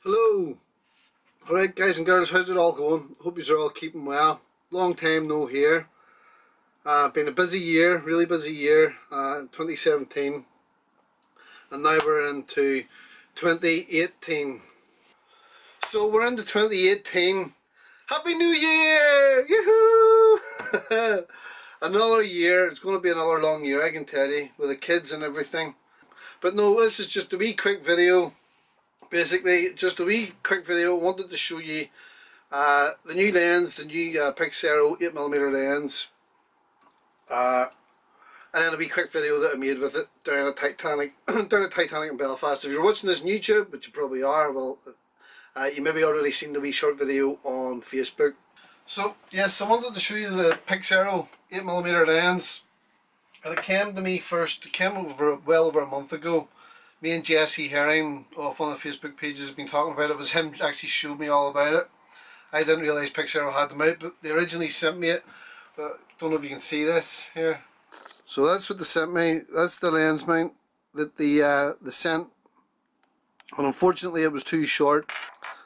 Hello! Alright guys and girls, how's it all going? Hope you're all keeping well. Long time no here. Been a busy year, really busy year, 2017. And now we're into 2018. So we're into 2018. Happy New Year! Yoo-hoo! Another year, it's going to be another long year, I can tell you, with the kids and everything. But no, this is just a wee quick video. Basically, just a wee quick video. I wanted to show you the new lens, the new PixAero 8mm lens, and then a wee quick video that I made with it down at Titanic, in Belfast. If you're watching this on YouTube, which you probably are, well, you maybe already seen the wee short video on Facebook. So yes, I wanted to show you the PixAero 8mm lens, and it came to me first. It came over well over a month ago. Me and Jesse Herring off on the Facebook page has been talking about it. It was him actually showed me all about it. I didn't realise PixAero had them out, but they originally sent me it. But don't know if you can see this here. So that's what they sent me. That's the lens mount that they sent. And unfortunately it was too short.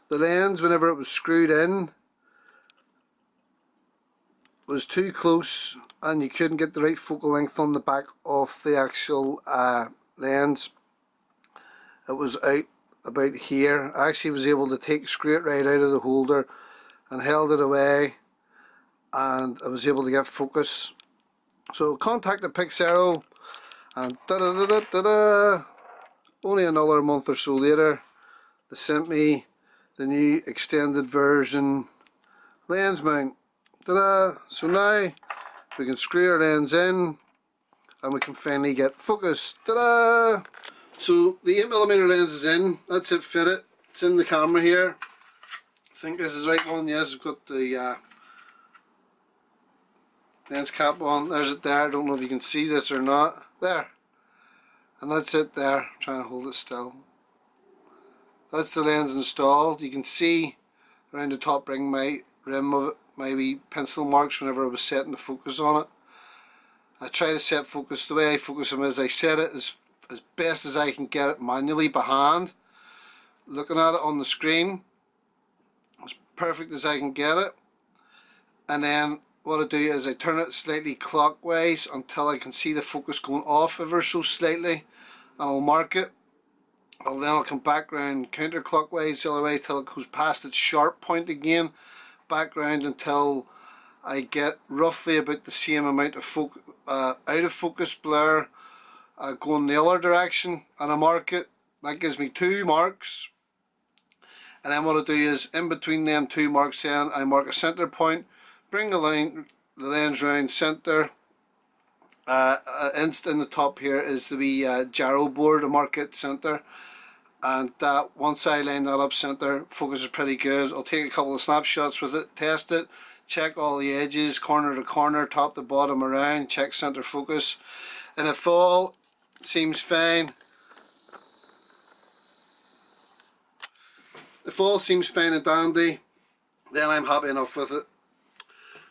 The lens, whenever it was screwed in, was too close and you couldn't get the right focal length on the back of the actual lens. It was out about here. I actually was able to screw it right out of the holder and held it away, and I was able to get focus. So contacted PixAero, and only another month or so later they sent me the new extended version lens mount. So now we can screw our lens in and we can finally get focus. So the 8mm lens is in. That's it fitted. It's in the camera here. I think this is the right one. Yes, I've got the lens cap on. There's it there. I don't know if you can see this or not. There. And that's it there. I'm trying to hold it still. That's the lens installed. You can see around the top rim of it, my wee pencil marks whenever I was setting the focus on it. I try to set focus the way I focus them as I set it as best as I can get it manually by hand. Looking at it on the screen as perfect as I can get it, and then what I do is I turn it slightly clockwise until I can see the focus going off ever so slightly, and I'll mark it, and then I'll come back round counterclockwise the other way till it goes past its sharp point again, back round until I get roughly about the same amount of out of focus blur going the other direction, and I mark it. That gives me 2 marks, and then what I do is in between them 2 marks then I mark a center point, bring the lens round center. In the top here is the wee gyro board, I mark it center, and once I line that up center, focus is pretty good. I'll take a couple of snapshots with it, test it, check all the edges, corner to corner, top to bottom, around, check center focus, and if all seems fine, and dandy, then I'm happy enough with it.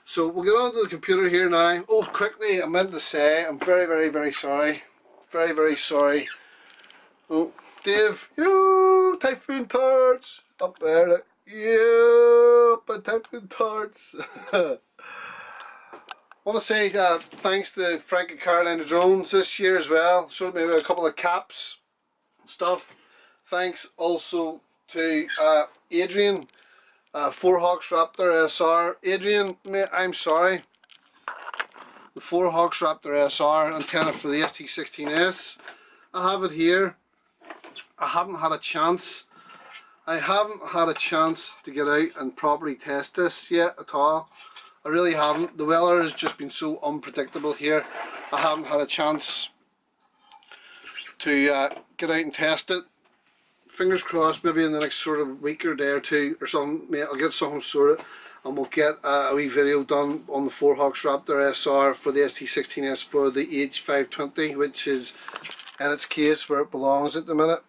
So we'll get on to the computer here now. Oh, quickly, I meant to say, I'm very sorry. Very sorry. Oh, Dave, you Typhoon Tarts up there, look. But Typhoon Tarts. I want to say thanks to Frank and Carolina Drones this year as well. Showed me a couple of caps and stuff. Thanks also to Adrian, 4Hawks Raptor SR. Adrian, mate, I'm sorry. The 4Hawks Raptor SR antenna for the ST16S. I have it here. I haven't had a chance. To get out and properly test this yet at all. I really haven't. The weather has just been so unpredictable here. I haven't had a chance to get out and test it. Fingers crossed, maybe in the next sort of week or day or two or something, I'll get something sorted and we'll get a wee video done on the 4Hawks Raptor SR for the ST16S for the H520, which is in its case where it belongs at the minute.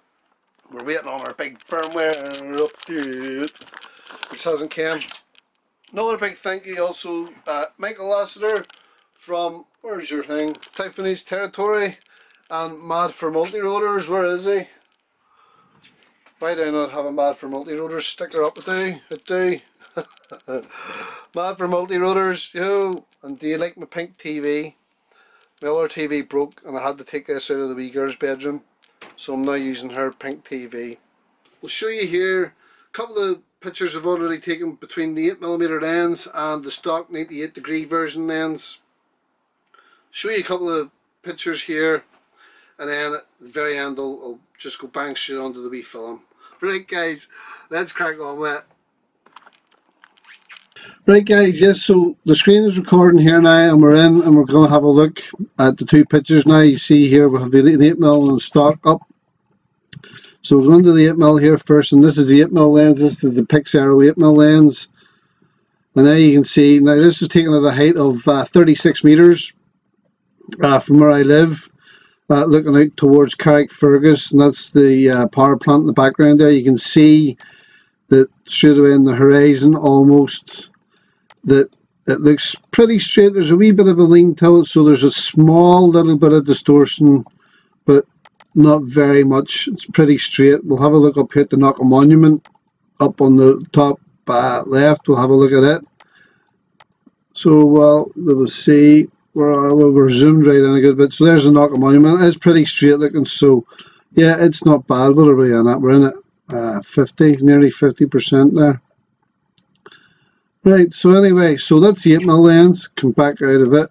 We're waiting on our big firmware update, which hasn't come. Another big thank you also, Michael Lassiter from, where's your thing, Typhoon H territory, and Mad for Multi-Rotors, where is he? Why do I not have a Mad for Multi-Rotors sticker up? I do. Mad for Multi-Rotors, yo! And do you like my pink TV? My other TV broke and I had to take this out of the wee girl's bedroom, so I'm now using her pink TV. We'll show you here a couple of pictures I've already taken between the 8mm lens and the stock 98° version lens. Show you a couple of pictures here, and then at the very end I'll just go bang straight onto the wee film. Right guys, let's crack on with it. Right guys, yes, so the screen is recording here now, and we're in and we're going to have a look at the two pictures now. You see here we have the 8mm and stock up. So we're going to the 8mm here first, and this is the 8mm lens. This is the PixAero 8mm lens. And there you can see, now this is taken at a height of 36 meters from where I live, looking out towards Carrickfergus, and that's the power plant in the background there. You can see that straight away in the horizon almost that it looks pretty straight. There's a wee bit of a lean tilt, so there's a small little bit of distortion, but not very much. It's pretty straight. We'll have a look up here at the Knocker Monument up on the top left. We'll have a look at it. So well, we'll see where are we? We're zoomed right in a good bit. So there's the Knocker Monument. It's pretty straight looking, so yeah, it's not bad. What are we in at? We're in at 50, nearly 50% there. Right, so anyway, so that's the 8mm lens. Come back out of it.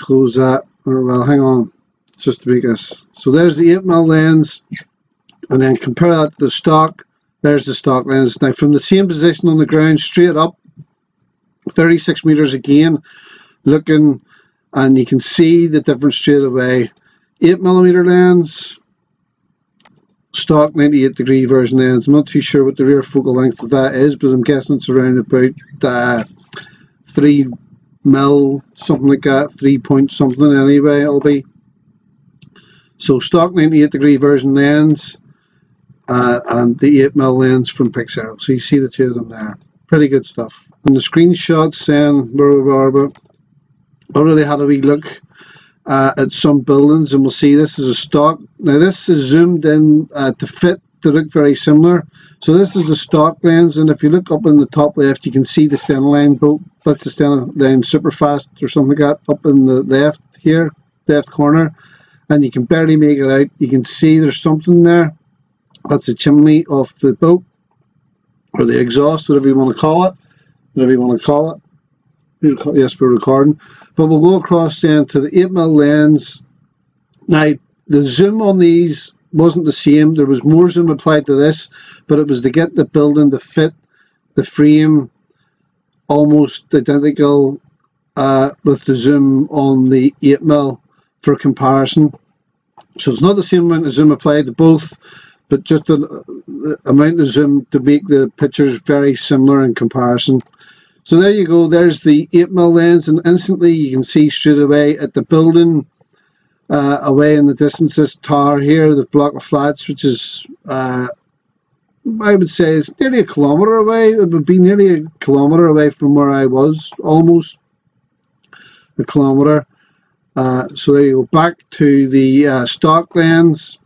Close that. Or, well, hang on. Just to make this. So there's the 8mm lens, and then compare that to the stock. There's the stock lens. Now from the same position on the ground, straight up, 36 meters again, looking, and you can see the difference straight away. 8mm lens, stock 98° version lens. I'm not too sure what the rear focal length of that is, but I'm guessing it's around about 3 mil, something like that, 3 point something anyway, it'll be. So stock 98° version lens and the 8mm lens from PixAero. So you see the two of them there. Pretty good stuff. And the screenshots then, already had a wee look at some buildings, and we'll see this is a stock. Now this is zoomed in to look very similar. So this is the stock lens, and if you look up in the top left, you can see the Stena Line boat. That's the Stena Line Superfast or something like that up in the left here, left corner, and you can barely make it out. You can see there's something there. That's the chimney of the boat, or the exhaust, whatever you want to call it. Yes, we're recording. But we'll go across then to the 8mm lens. Now, the zoom on these wasn't the same. There was more zoom applied to this, but it was to get the building to fit the frame almost identical with the zoom on the 8mm for comparison. So it's not the same amount of zoom applied to both, but just the amount of zoom to make the pictures very similar in comparison. So there you go, there's the 8mm lens, and instantly you can see straight away at the building away in the distance, this tower here, the block of flats, which is I would say it's nearly a kilometre away. It would be nearly a kilometre away from where I was, almost a kilometre. So there you go, back to the stock lens.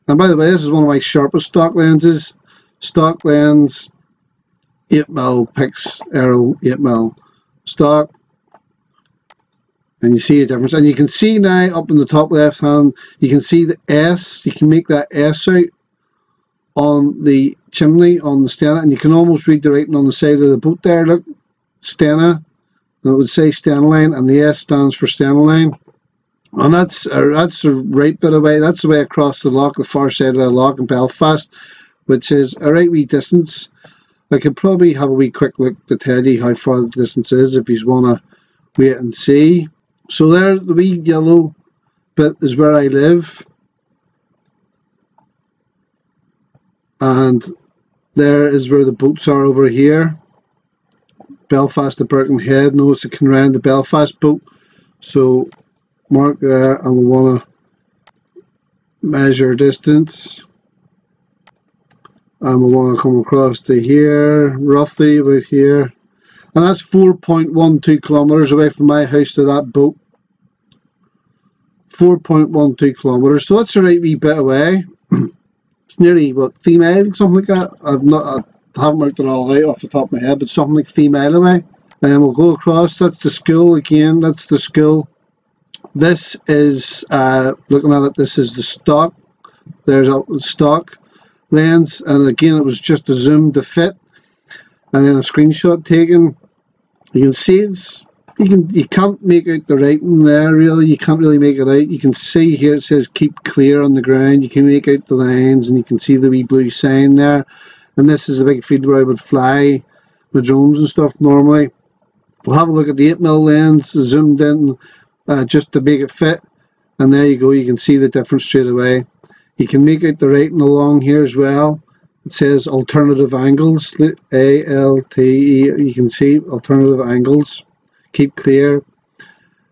And by the way, this is one of my sharpest stock lenses. Stock lens, 8mm, PixAero 8mm stock. And you see a difference. And you can see now up in the top left hand, you can see the S. You can make that S out on the chimney, on the Stena. And you can almost read the writing on the side of the boat there. Look, Stena. And it would say Stena Line, and the S stands for Stena Line. And that's a right bit away. That's the way across the loch, the far side of the loch in Belfast, which is a right wee distance. I could probably have a wee quick look to tell you how far the distance is if you want to wait and see. So there, the wee yellow bit is where I live. And there is where the boats are over here. Belfast to Birkenhead. No, it's a Kinrane to Belfast boat. So mark there, and we want to measure distance, and we want to come across to here, roughly about here, and that's 4.12 kilometers away from my house to that boat. 4.12 kilometers, so that's a right wee bit away. It's nearly, what, 3 miles, something like that. I haven't worked it all out off the top of my head, but something like 3 mile away. And we'll go across. That's the school again. That's the school. This is, looking at it, this is the stock. There's a stock lens, and again it was just a zoom to fit, and then a screenshot taken. You can see you can't make out the writing there really. You can't really make it out. You can see here it says keep clear on the ground. You can make out the lines, and you can see the wee blue sign there. And this is a big field where I would fly my drones and stuff normally. We'll have a look at the 8mm lens zoomed in just to make it fit, and there you go. You can see the difference straight away. You can make out the writing along here as well. It says alternative angles, A-L-T-E. You can see alternative angles. Keep clear,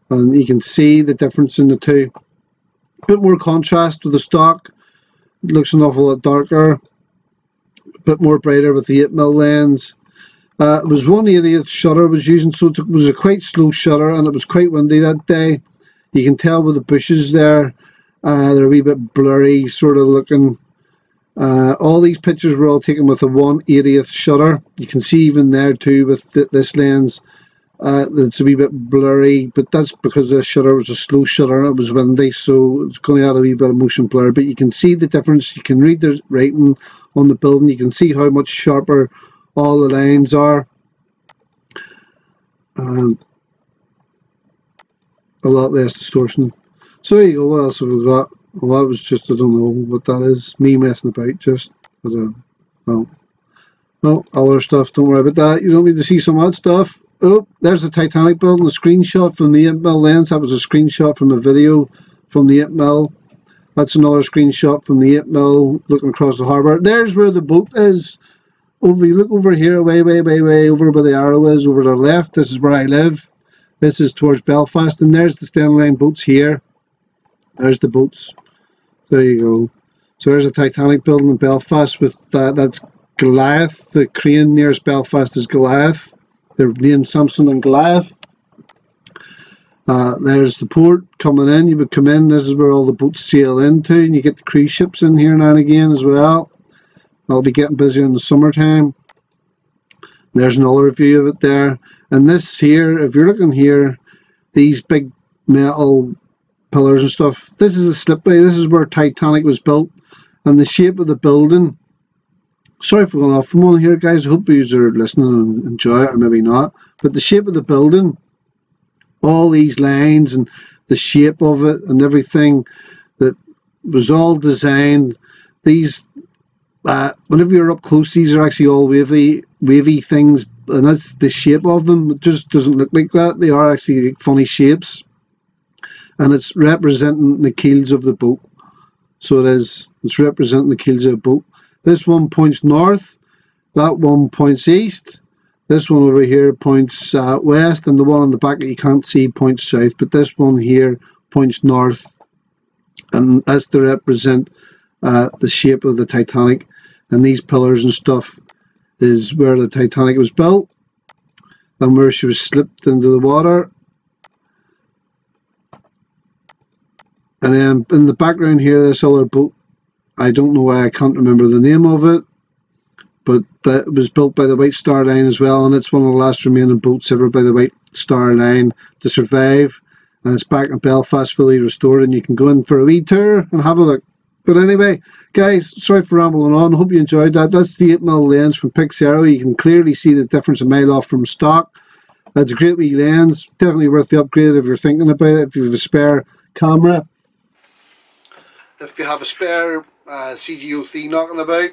and you can see the difference in the two. A bit more contrast with the stock. It looks an awful lot darker. A bit more brighter with the 8mm lens. It was 1/80th shutter I was using, so it was a quite slow shutter, and it was quite windy that day. You can tell with the bushes there, they're a wee bit blurry sort of looking. All these pictures were all taken with a 1/80th shutter. You can see even there too with this lens, it's a wee bit blurry, but that's because the shutter was a slow shutter and it was windy, so it's going to add a wee bit of motion blur. But you can see the difference. You can read the writing on the building. You can see how much sharper all the lines are, and a lot less distortion. So there you go. What else have we got? Well, that was just, I don't know what that is. Me messing about just. Oh, other stuff. Don't worry about that. You don't need to see some of that stuff. Oh, there's the Titanic building. A screenshot from the 8mm lens. That was a screenshot from a video from the 8mm. That's another screenshot from the 8mm looking across the harbour. There's where the boat is. Over, you look over here, way over where the arrow is, over to the left. This is where I live. This is towards Belfast, and there's the Stena Line boats here. There's the boats. There you go. So there's a Titanic building in Belfast with that's Goliath. The crane nearest Belfast is Goliath. They're named Samson and Goliath. There's the port coming in. You would come in. This is where all the boats sail into, and you get the cruise ships in here now and again as well. I'll be getting busier in the summertime. There's another view of it there. And this here, if you're looking here, these big metal pillars and stuff, this is a slipway. This is where Titanic was built. And the shape of the building, sorry for going off from one here, guys. I hope you are listening and enjoy it, or maybe not. But the shape of the building, all these lines and the shape of it and everything, that was all designed. These whenever you're up close, these are actually all wavy things, and that's the shape of them. It just doesn't look like that. They are actually funny shapes, and it's representing the keels of the boat. So it's representing the keels of the boat. This one points north, that one points east, this one over here points west, and the one on the back that you can't see points south, but this one here points north, and that's to represent the shape of the Titanic. And these pillars and stuff is where the Titanic was built and where she was slipped into the water. And then in the background here, this other boat, I don't know why I can't remember the name of it, but that was built by the White Star Line as well, and it's one of the last remaining boats ever by the White Star Line to survive, and it's back in Belfast fully restored, and you can go in for a wee tour and have a look. But anyway, guys, sorry for rambling on. Hope you enjoyed that. That's the 8mm lens from PixAero. You can clearly see the difference a mile off from stock. That's a great wee lens. Definitely worth the upgrade if you're thinking about it, if you have a spare camera. If you have a spare CGO3 knocking about.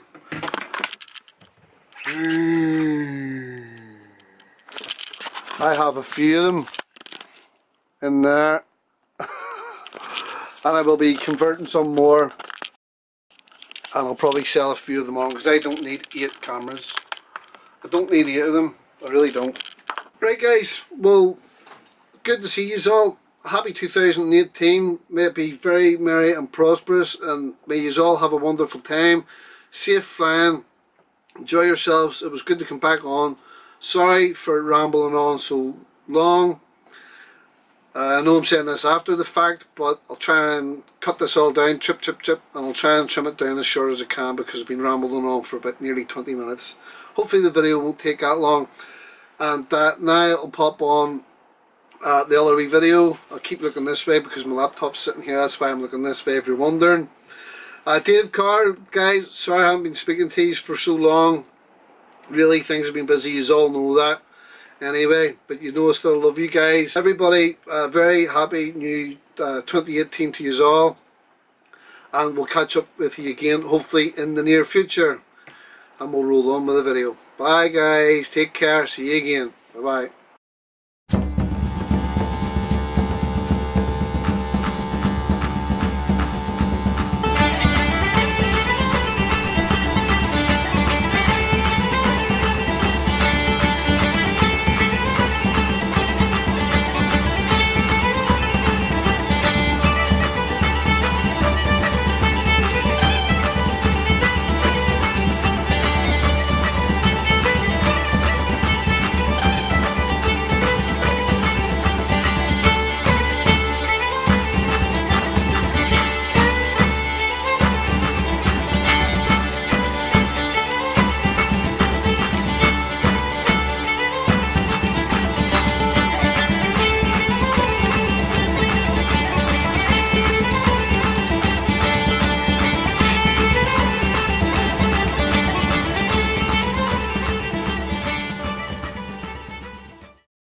I have a few of them in there. And I will be converting some more. And I'll probably sell a few of them on, because I don't need 8 cameras. I don't need 8 of them. I really don't. Right guys, well, good to see you all. Happy 2018. May it be very merry and prosperous, and may you all have a wonderful time. Safe flying. Enjoy yourselves. It was good to come back on. Sorry for rambling on so long. I know I'm saying this after the fact, but I'll try and cut this all down, chip, and I'll try and trim it down as short as I can because I've been rambling on for about nearly 20 minutes. Hopefully the video won't take that long. And now I'll pop on the other wee video. I'll keep looking this way because my laptop's sitting here, that's why I'm looking this way if you're wondering. Dave Carr, guys, sorry I haven't been speaking to you for so long. Really, things have been busy, you all know that. Anyway, but you know I still love you guys. Everybody, very happy new 2018 to you all. And we'll catch up with you again, hopefully in the near future. And we'll roll on with the video. Bye guys, take care, see you again. Bye bye.